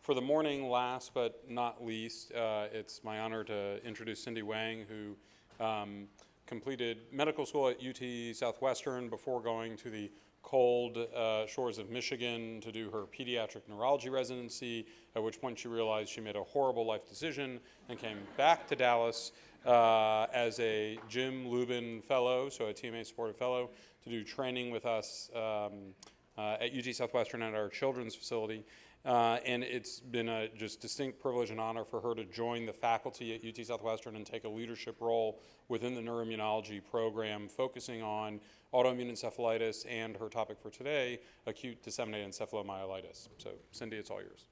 For the morning, last but not least, it's my honor to introduce Cindy Wang, who completed medical school at UT Southwestern before going to the cold shores of Michigan to do her pediatric neurology residency, at which point she realized she made a horrible life decision and came back to Dallas as a Jim Lubin Fellow, so a TMA supported fellow, to do training with us at UT Southwestern at our children's facility. And it's been a just distinct privilege and honor for her to join the faculty at UT Southwestern and take a leadership role within the neuroimmunology program, focusing on autoimmune encephalitis and her topic for today, acute disseminated encephalomyelitis. So, Cindy, it's all yours.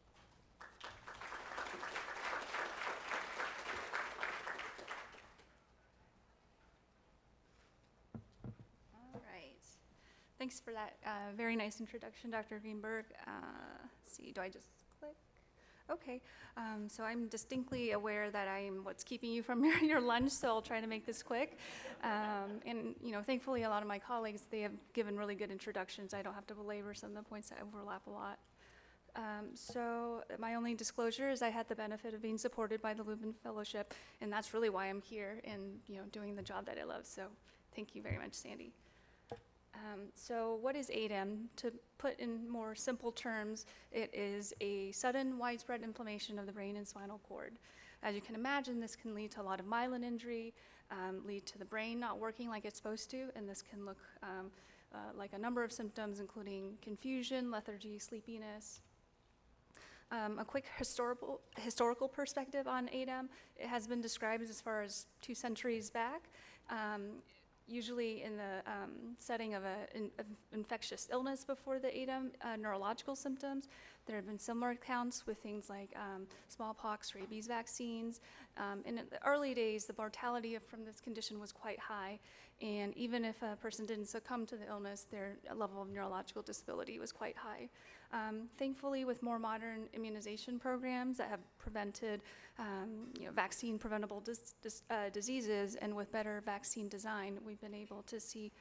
All right. Thanks for that very nice introduction, Dr. Greenberg. Let's see, do I just click? Okay, so I'm distinctly aware that I'm what's keeping you from your lunch, so I'll try to make this quick. And thankfully a lot of my colleagues, they have given really good introductions. I don't have to belabor some of the points that overlap a lot. So my only disclosure is I had the benefit of being supported by the Lubin Fellowship, and that's really why I'm here and doing the job that I love. So thank you very much, Sandy. So what is ADEM? To put in more simple terms, it is a sudden widespread inflammation of the brain and spinal cord. As you can imagine, this can lead to a lot of myelin injury, lead to the brain not working like it's supposed to, and this can look like a number of symptoms, including confusion, lethargy, sleepiness. A quick historical perspective on ADEM, it has been described as far as 2 centuries back. Usually in the setting of an infectious illness before the ADEM, neurological symptoms. There have been similar accounts with things like smallpox, rabies vaccines. And in the early days, the mortality from this condition was quite high. And even if a person didn't succumb to the illness, their level of neurological disability was quite high. Thankfully, with more modern immunization programs that have prevented vaccine preventable diseases, and with better vaccine design, we've been able to see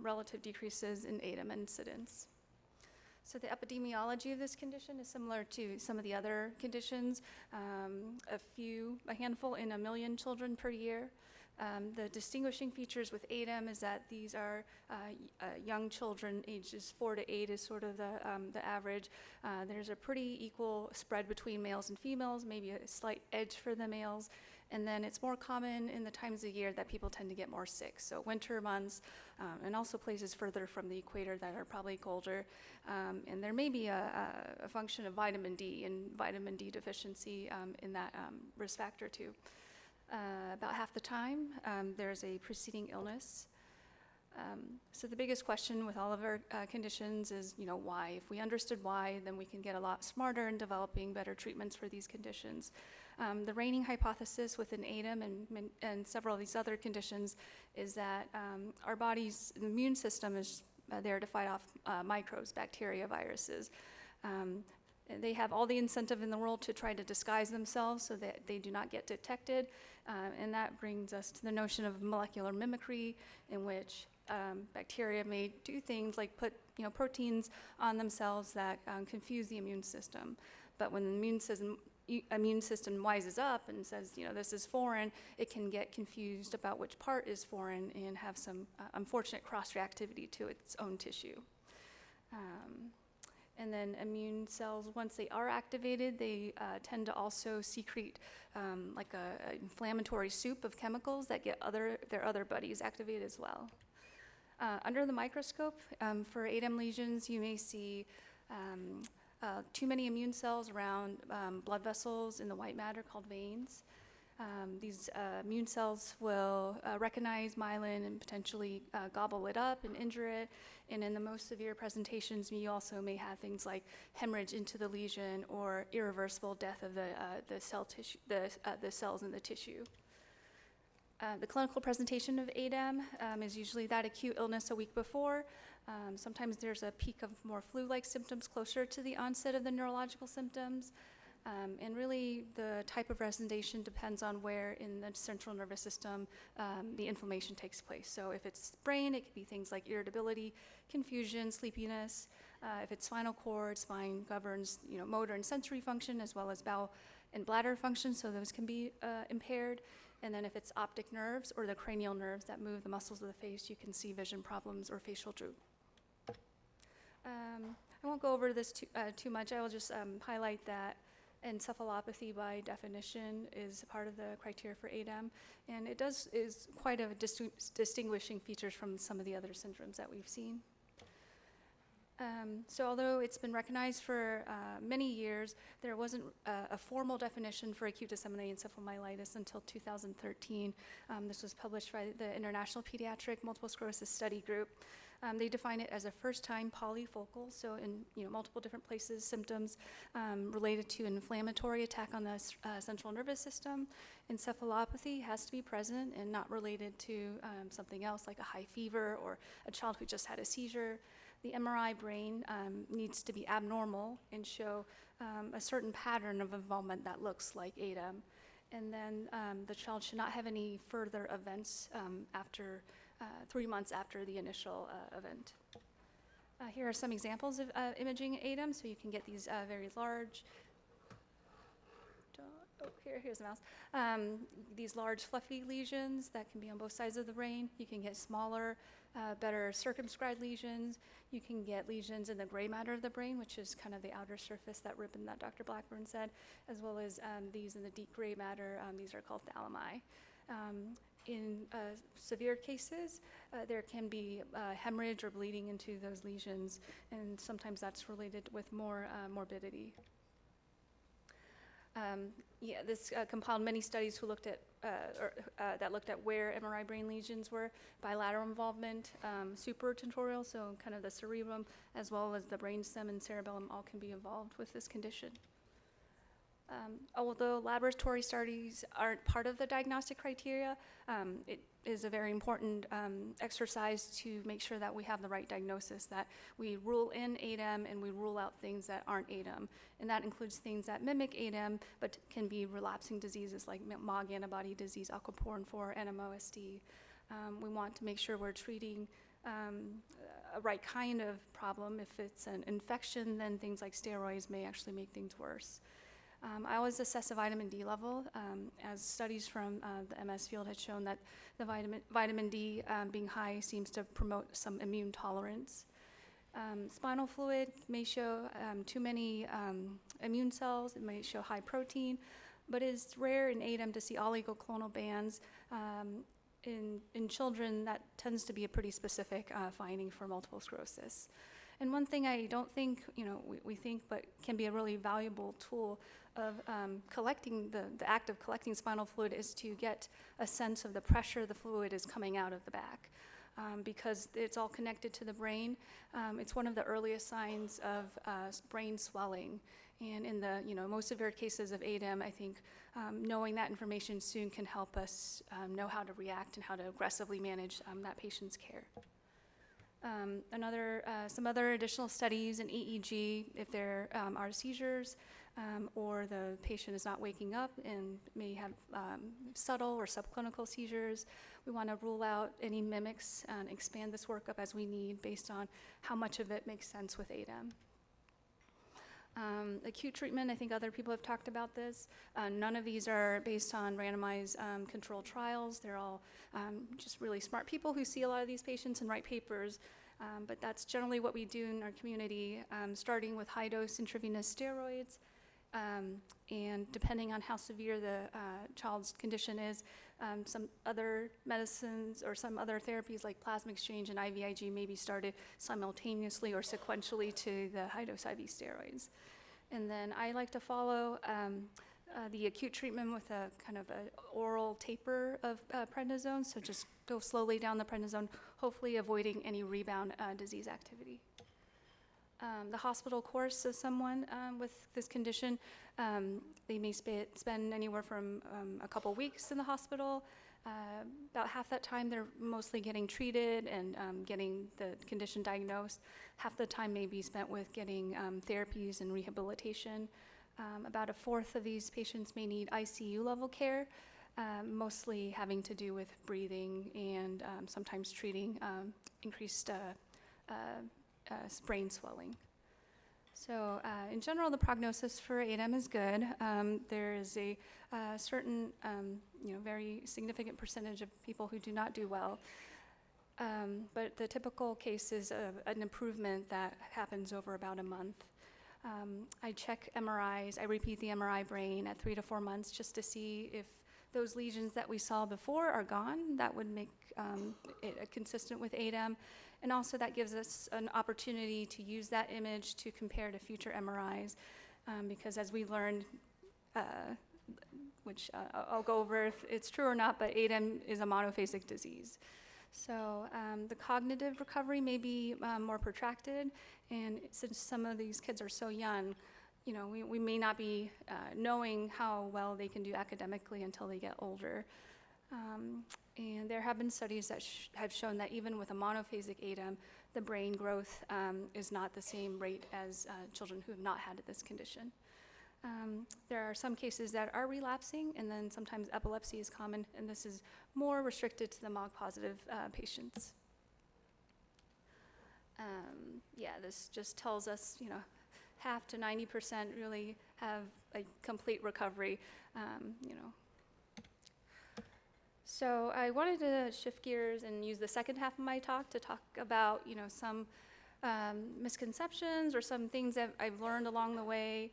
relative decreases in ADEM incidence. So the epidemiology of this condition is similar to some of the other conditions, a handful in 1 million children per year. The distinguishing features with ADEM is that these are young children, ages 4 to 8 is sort of the average. There's a pretty equal spread between males and females, maybe a slight edge for the males. And then it's more common in the times of year that people tend to get more sick. So winter months, and also places further from the equator that are probably colder. And there may be a function of vitamin D and vitamin D deficiency in that risk factor too. About half the time, there's a preceding illness. So the biggest question with all of our conditions is, why? If we understood why, then we can get a lot smarter in developing better treatments for these conditions. The reigning hypothesis within ADEM and several of these other conditions is that our body's immune system is there to fight off microbes, bacteria, viruses. They have all the incentive in the world to try to disguise themselves so that they do not get detected. And that brings us to the notion of molecular mimicry, in which bacteria may do things like put proteins on themselves that confuse the immune system. But when the immune system wises up and says, this is foreign, it can get confused about which part is foreign and have some unfortunate cross-reactivity to its own tissue. And then immune cells, once they are activated, they tend to also secrete like an inflammatory soup of chemicals that get their other buddies activated as well. Under the microscope, for ADEM lesions, you may see too many immune cells around blood vessels in the white matter called veins. These immune cells will recognize myelin and potentially gobble it up and injure it. And in the most severe presentations, you also may have things like hemorrhage into the lesion or irreversible death of the cells in the tissue. The clinical presentation of ADEM is usually that acute illness a week before. Sometimes there's a peak of more flu-like symptoms closer to the onset of the neurological symptoms. And really, the type of presentation depends on where in the central nervous system the inflammation takes place. So if it's brain, it could be things like irritability, confusion, sleepiness. If it's spinal cord, spine governs, motor and sensory function as well as bowel and bladder function, so those can be impaired. And then if it's optic nerves or the cranial nerves that move the muscles of the face, you can see vision problems or facial droop. I won't go over this too much. I will just highlight that encephalopathy by definition is part of the criteria for ADEM, and it is quite a distinguishing features from some of the other syndromes that we've seen. So although it's been recognized for many years, there wasn't a formal definition for acute disseminated encephalomyelitis until 2013. This was published by the International Pediatric Multiple Sclerosis Study Group. They define it as a first-time polyfocal, so in multiple different places, symptoms related to an inflammatory attack on the central nervous system. Encephalopathy has to be present and not related to something else like a high fever or a child who just had a seizure. The MRI brain needs to be abnormal and show a certain pattern of involvement that looks like ADEM. And then the child should not have any further events after 3 months after the initial event. Here are some examples of imaging ADEM, so you can get these very large, here's the mouse. These large fluffy lesions that can be on both sides of the brain. You can get smaller, better circumscribed lesions. You can get lesions in the gray matter of the brain, which is kind of the outer surface, that ribbon that Dr. Blackburn said, as well as these in the deep gray matter. These are called thalami. In severe cases, there can be hemorrhage or bleeding into those lesions, and sometimes that's related with more morbidity. This compiled many studies who looked at that looked at where MRI brain lesions were, bilateral involvement, supratentorial, so kind of the cerebrum, as well as the brainstem and cerebellum, all can be involved with this condition. Although laboratory studies aren't part of the diagnostic criteria, it is a very important exercise to make sure that we have the right diagnosis, that we rule in ADEM and we rule out things that aren't ADEM. And that includes things that mimic ADEM but can be relapsing diseases like MOG antibody disease, aquaporin 4, NMOSD. We want to make sure we're treating a right kind of problem. If it's an infection, then things like steroids may actually make things worse. I always assess a vitamin D level, as studies from the MS field had shown that the vitamin D being high seems to promote some immune tolerance. Spinal fluid may show too many immune cells. It may show high protein, but it's rare in ADEM to see oligoclonal bands. In children, that tends to be a pretty specific finding for multiple sclerosis. And one thing I don't think, we think, but can be a really valuable tool of collecting, the act of collecting spinal fluid is to get a sense of the pressure the fluid is coming out of the back. Because it's all connected to the brain. It's one of the earliest signs of brain swelling. And in the most severe cases of ADEM, I think knowing that information soon can help us know how to react and how to aggressively manage that patient's care. Some other additional studies in EEG, if there are seizures or the patient is not waking up and may have subtle or subclinical seizures, we want to rule out any mimics and expand this workup as we need based on how much of it makes sense with ADEM. Acute treatment, I think other people have talked about this. None of these are based on randomized controlled trials. They're all just really smart people who see a lot of these patients and write papers. But that's generally what we do in our community, starting with high-dose intravenous steroids. And depending on how severe the child's condition is, some other medicines or some other therapies like plasma exchange and IVIG may be started simultaneously or sequentially to the high-dose IV steroids. And then I like to follow the acute treatment with a kind of an oral taper of prednisone, so just go slowly down the prednisone, hopefully avoiding any rebound disease activity. The hospital course of someone with this condition, they may spend anywhere from a couple weeks in the hospital. About half that time they're mostly getting treated and getting the condition diagnosed. Half the time may be spent with getting therapies and rehabilitation. About a fourth of these patients may need ICU level care, mostly having to do with breathing and sometimes treating increased brain swelling. So in general, the prognosis for ADEM is good. There is a certain, very significant percentage of people who do not do well. But the typical case is an improvement that happens over about a month. I check MRIs. I repeat the MRI brain at 3 to 4 months just to see if those lesions that we saw before are gone. That would make it consistent with ADEM. And also that gives us an opportunity to use that image to compare to future MRIs. Because as we learned, which I'll go over if it's true or not, but ADEM is a monophasic disease. So the cognitive recovery may be more protracted, and since some of these kids are so young, we may not be knowing how well they can do academically until they get older. And there have been studies that have shown that even with a monophasic ADEM, the brain growth is not the same rate as children who have not had this condition. There are some cases that are relapsing, and then sometimes epilepsy is common, and this is more restricted to the MOG-positive patients. This just tells us, half to 90% really have a complete recovery, So I wanted to shift gears and use the second half of my talk to talk about, some misconceptions or some things that I've learned along the way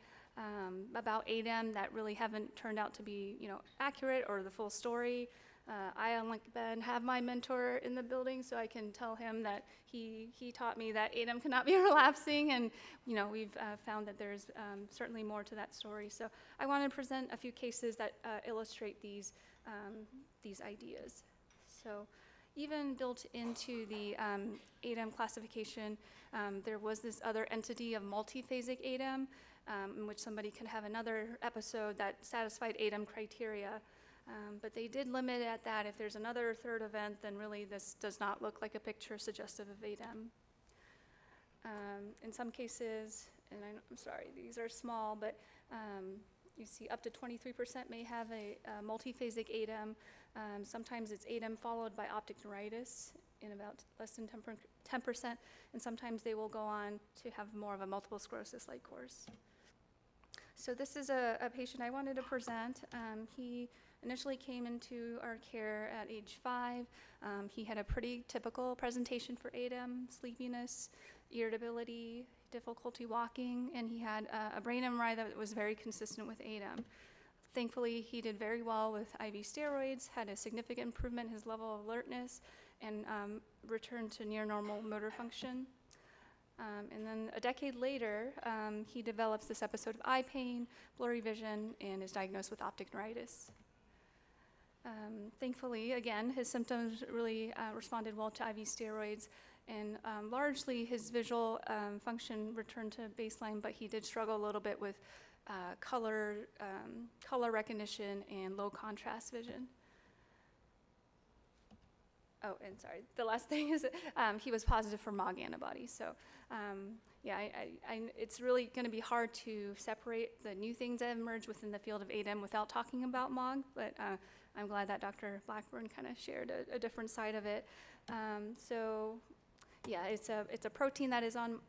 about ADEM that really haven't turned out to be, accurate or the full story. I, unlike Ben, have my mentor in the building, so I can tell him that he taught me that ADEM cannot be relapsing, and we've found that there's certainly more to that story. So I want to present a few cases that illustrate these ideas. So even built into the ADEM classification, there was this other entity of multiphasic ADEM, in which somebody could have another episode that satisfied ADEM criteria. But they did limit it at that. If there's another third event, then really this does not look like a picture suggestive of ADEM. In some cases, and I'm sorry, these are small, but you see up to 23% may have a multiphasic ADEM. Sometimes it's ADEM followed by optic neuritis in about less than 10%, and sometimes they will go on to have more of a multiple sclerosis-like course. So this is a patient I wanted to present. He initially came into our care at age 5. He had a pretty typical presentation for ADEM: sleepiness, irritability, difficulty walking, and he had a brain MRI that was very consistent with ADEM. Thankfully, he did very well with IV steroids, had a significant improvement in his level of alertness, and returned to near normal motor function. And then a decade later, he develops this episode of eye pain, blurry vision, and is diagnosed with optic neuritis. Thankfully, again, his symptoms really responded well to IV steroids, and largely his visual function returned to baseline, but he did struggle a little bit with color recognition and low contrast vision. Oh, and sorry, the last thing is he was positive for MOG antibodies. So it's really going to be hard to separate the new things that have emerged within the field of ADEM without talking about MOG, but I'm glad that Dr. Blackburn kind of shared a different side of it. It's a protein that is on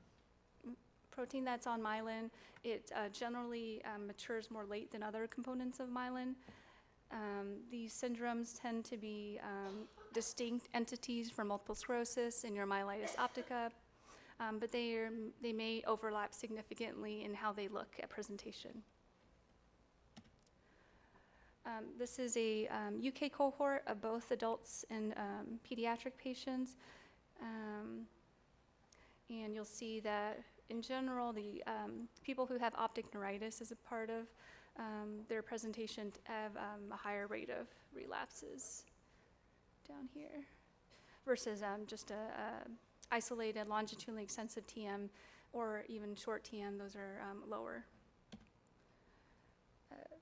that's on myelin. It generally matures more late than other components of myelin. These syndromes tend to be distinct entities from multiple sclerosis and neuromyelitis optica, but they may overlap significantly in how they look at presentation. This is a UK cohort of both adults and pediatric patients, and you'll see that in general, the people who have optic neuritis as a part of their presentation have a higher rate of relapses down here versus just a isolated longitudinally extensive TM or even short TM. Those are lower.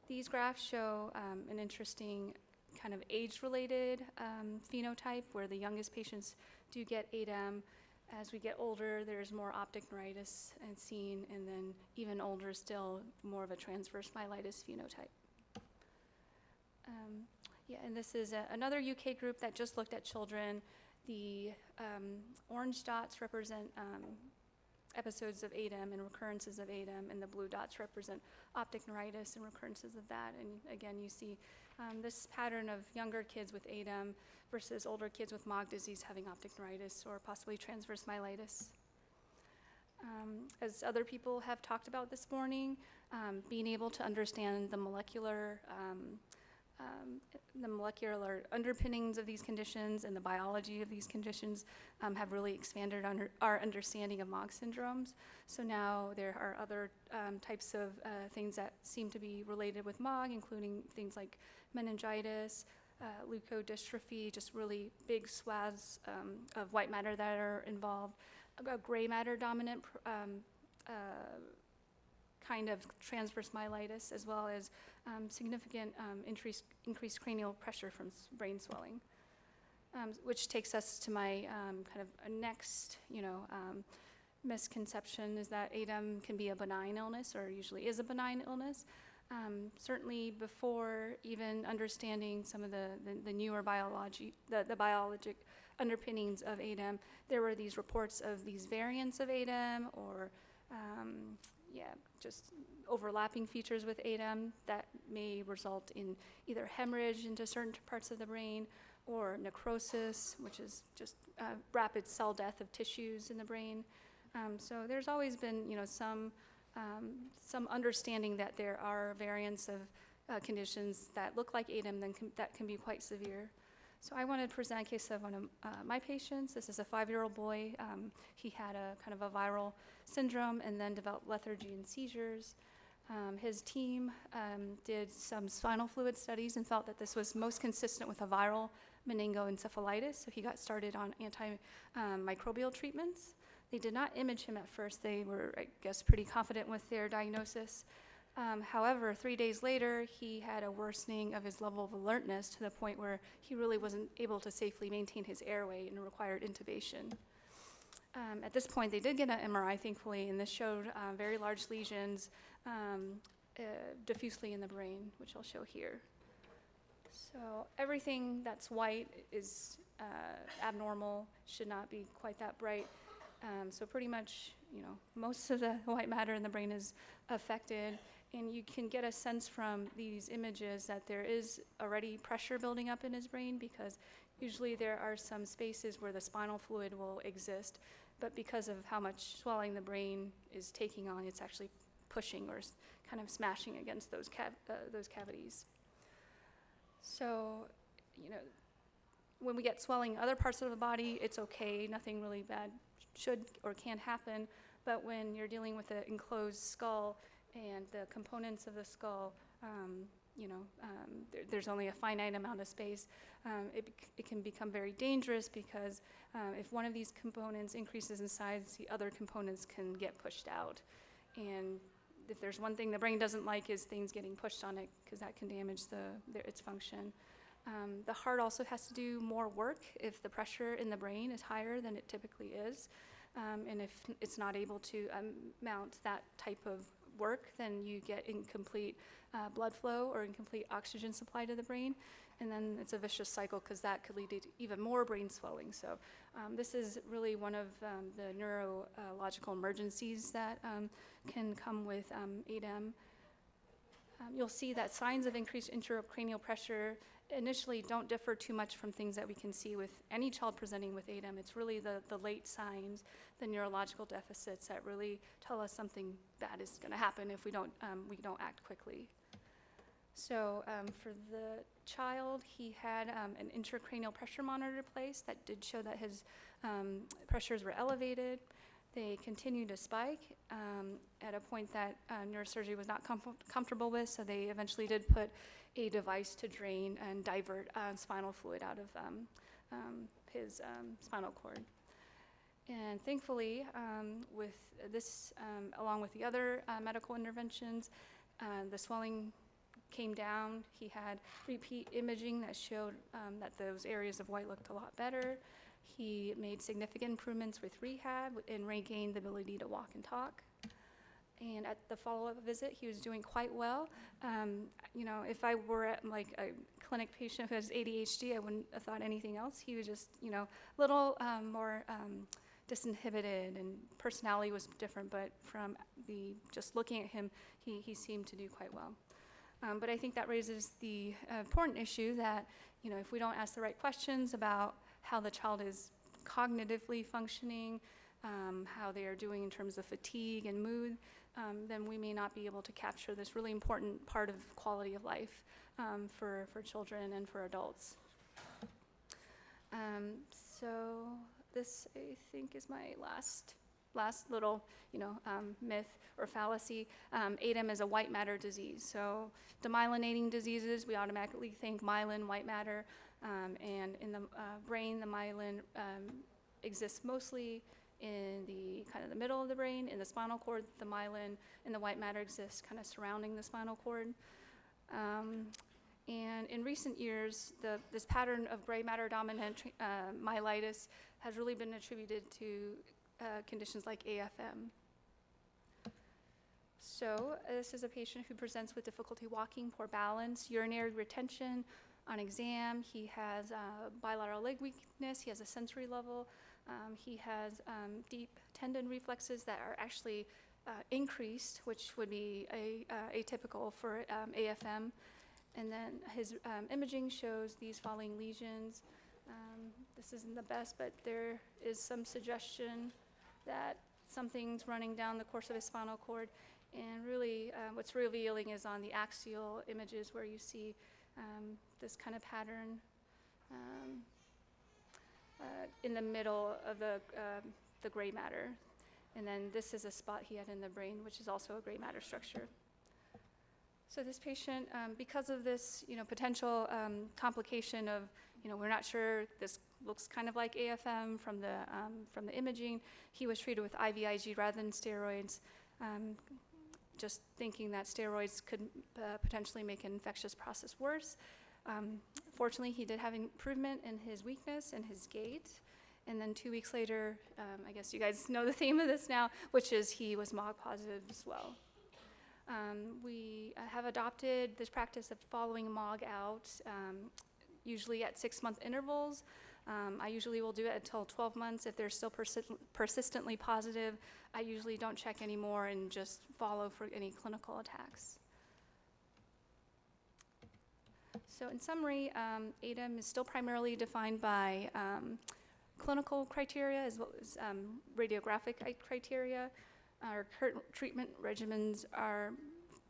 These graphs show an interesting kind of age-related phenotype where the youngest patients do get ADEM. As we get older, there's more optic neuritis seen, and then even older still, more of a transverse myelitis phenotype. And this is another UK group that just looked at children. The orange dots represent episodes of ADEM and recurrences of ADEM, and the blue dots represent optic neuritis and recurrences of that. And again, you see this pattern of younger kids with ADEM versus older kids with MOG disease having optic neuritis or possibly transverse myelitis. As other people have talked about this morning, being able to understand the molecular underpinnings of these conditions and the biology of these conditions have really expanded our understanding of MOG syndromes. So now there are other types of things that seem to be related with MOG, including things like meningitis, leukodystrophy, just really big swaths of white matter that are involved, a gray matter dominant kind of transverse myelitis, as well as significant increased cranial pressure from brain swelling, which takes us to my kind of next, misconception is that ADEM can be a benign illness, or usually is a benign illness. Certainly before even understanding some of the newer the biologic underpinnings of ADEM, there were these reports of these variants of ADEM, or just overlapping features with ADEM that may result in either hemorrhage into certain parts of the brain, or necrosis, which is just rapid cell death of tissues in the brain. So there's always been, some understanding that there are variants of conditions that look like ADEM that can be quite severe. So I want to present a case of one of my patients. This is a 5-year-old boy. He had a kind of a viral syndrome and then developed lethargy and seizures. His team did some spinal fluid studies and felt that this was most consistent with a viral meningoencephalitis, so he got started on antimicrobial treatments. They did not image him at first. They were, I guess, pretty confident with their diagnosis. However, 3 days later, he had a worsening of his level of alertness to the point where he really wasn't able to safely maintain his airway and required intubation. At this point, they did get an MRI, thankfully, and this showed very large lesions diffusely in the brain, which I'll show here. So everything that's white is abnormal, should not be quite that bright. So pretty much, most of the white matter in the brain is affected, and you can get a sense from these images that there is already pressure building up in his brain, because usually there are some spaces where the spinal fluid will exist, but because of how much swelling the brain is taking on, it's actually pushing or kind of smashing against those cavities. So, when we get swelling in other parts of the body, it's okay, nothing really bad should or can happen, but when you're dealing with an enclosed skull and the components of the skull, there's only a finite amount of space, it can become very dangerous, because if one of these components increases in size, the other components can get pushed out. And if there's one thing the brain doesn't like, is things getting pushed on it, because that can damage its function. The heart also has to do more work if the pressure in the brain is higher than it typically is. And if it's not able to mount that type of work, then you get incomplete blood flow or incomplete oxygen supply to the brain. And then it's a vicious cycle, because that could lead to even more brain swelling. So this is really one of the neurological emergencies that can come with ADEM. You'll see that signs of increased intracranial pressure initially don't differ too much from things that we can see with any child presenting with ADEM. It's really the late signs, the neurological deficits, that really tell us something bad is going to happen if we don't act quickly. So for the child, he had an intracranial pressure monitor placed that did show that his pressures were elevated. They continued to spike at a point that neurosurgery was not comfortable with, so they eventually did put a device to drain and divert spinal fluid out of his spinal cord. And thankfully, with this, along with the other medical interventions, the swelling came down. He had repeat imaging that showed that those areas of white looked a lot better. He made significant improvements with rehab and regained the ability to walk and talk. And at the follow-up visit, he was doing quite well. If I were at like a clinic patient who has ADHD, I wouldn't have thought anything else. He was just, a little more disinhibited, and personality was different, but from just looking at him, he seemed to do quite well. But I think that raises the important issue that, if we don't ask the right questions about how the child is cognitively functioning, how they are doing in terms of fatigue and mood, then we may not be able to capture this really important part of quality of life for children and for adults. So this, I think, is my last little, myth or fallacy. ADEM is a white matter disease. So demyelinating diseases, we automatically think myelin, white matter, and in the brain, the myelin exists mostly in the kind of the middle of the brain. In the spinal cord, the myelin and the white matter exists kind of surrounding the spinal cord. And in recent years, this pattern of gray matter dominant myelitis has really been attributed to conditions like AFM. So this is a patient who presents with difficulty walking, poor balance, urinary retention. On exam, he has bilateral leg weakness, he has a sensory level, he has deep tendon reflexes that are actually increased, which would be atypical for AFM. And then his imaging shows these following lesions. This isn't the best, but there is some suggestion that something's running down the course of his spinal cord. And really, what's revealing is on the axial images where you see this kind of pattern in the middle of the gray matter. And then this is a spot he had in the brain, which is also a gray matter structure. So this patient, because of this, potential complication of, we're not sure, this looks kind of like AFM from the imaging, he was treated with IVIG rather than steroids, just thinking that steroids could potentially make an infectious process worse. Fortunately, he did have improvement in his weakness and his gait. And then 2 weeks later, I guess you guys know the theme of this now, which is he was MOG positive as well. We have adopted this practice of following MOG out, usually at 6-month intervals. I usually will do it until 12 months. If they're still persistently positive, I usually don't check anymore and just follow for any clinical attacks. So in summary, ADEM is still primarily defined by clinical criteria as well as radiographic criteria. Our current treatment regimens are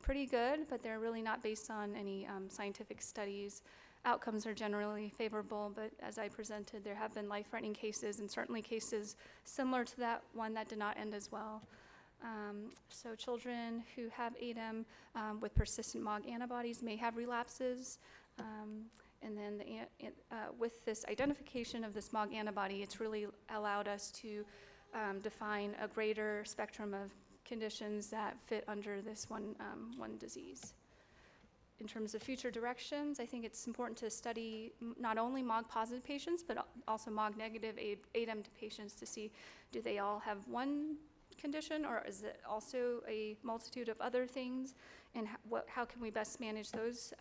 pretty good, but they're really not based on any scientific studies. Outcomes are generally favorable, but as I presented, there have been life-threatening cases and certainly cases similar to that one that did not end as well. So children who have ADEM with persistent MOG antibodies may have relapses. And then with this identification of this MOG antibody, it's really allowed us to define a greater spectrum of conditions that fit under this one disease. In terms of future directions, I think it's important to study not only MOG positive patients, but also MOG negative ADEM patients to see, do they all have one condition, or is it also a multitude of other things, and how can we best manage those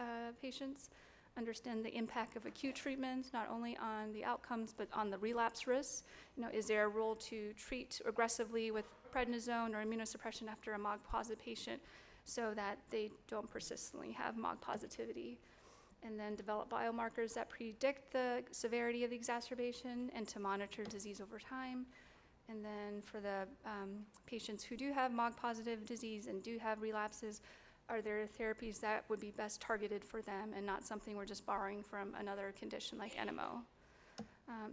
patients? Understand the impact of acute treatment, not only on the outcomes, but on the relapse risks. Is there a role to treat aggressively with prednisone or immunosuppression after a MOG positive patient so that they don't persistently have MOG positivity? And then develop biomarkers that predict the severity of the exacerbation and to monitor disease over time. And then for the patients who do have MOG positive disease and do have relapses, are there therapies that would be best targeted for them and not something we're just borrowing from another condition like NMO?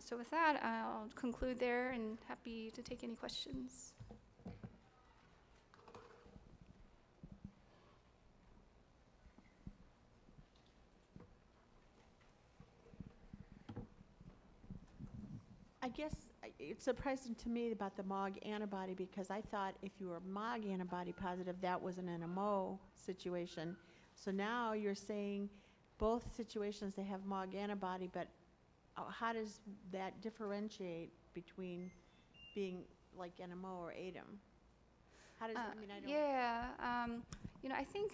So with that, I'll conclude there and happy to take any questions. I guess it's surprising to me about the MOG antibody, because I thought if you were MOG antibody positive, that was an NMO situation. So now you're saying both situations they have MOG antibody, but how does that differentiate between being like NMO or ADEM? How does, I mean, I don't. Yeah, I think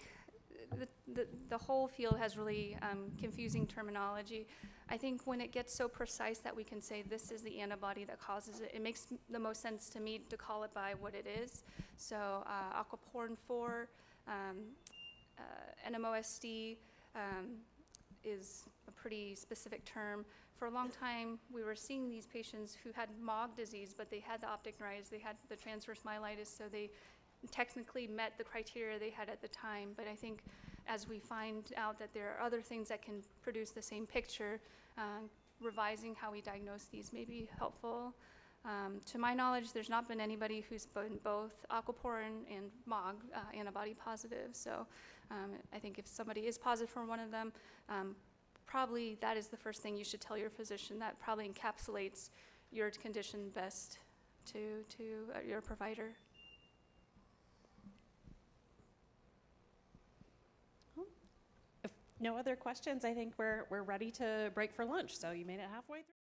the whole field has really confusing terminology. I think when it gets so precise that we can say this is the antibody that causes it, it makes the most sense to me to call it by what it is. So aquaporin 4, NMOSD is a pretty specific term. For a long time, we were seeing these patients who had MOG disease, but they had the optic neuritis, they had the transverse myelitis, so they technically met the criteria they had at the time. But I think as we find out that there are other things that can produce the same picture, revising how we diagnose these may be helpful. To my knowledge, there's not been anybody who's been both aquaporin and MOG antibody positive. So I think if somebody is positive for one of them, probably that is the first thing you should tell your physician. That probably encapsulates your condition best to your provider. If no other questions, I think we're ready to break for lunch. So you made it halfway through.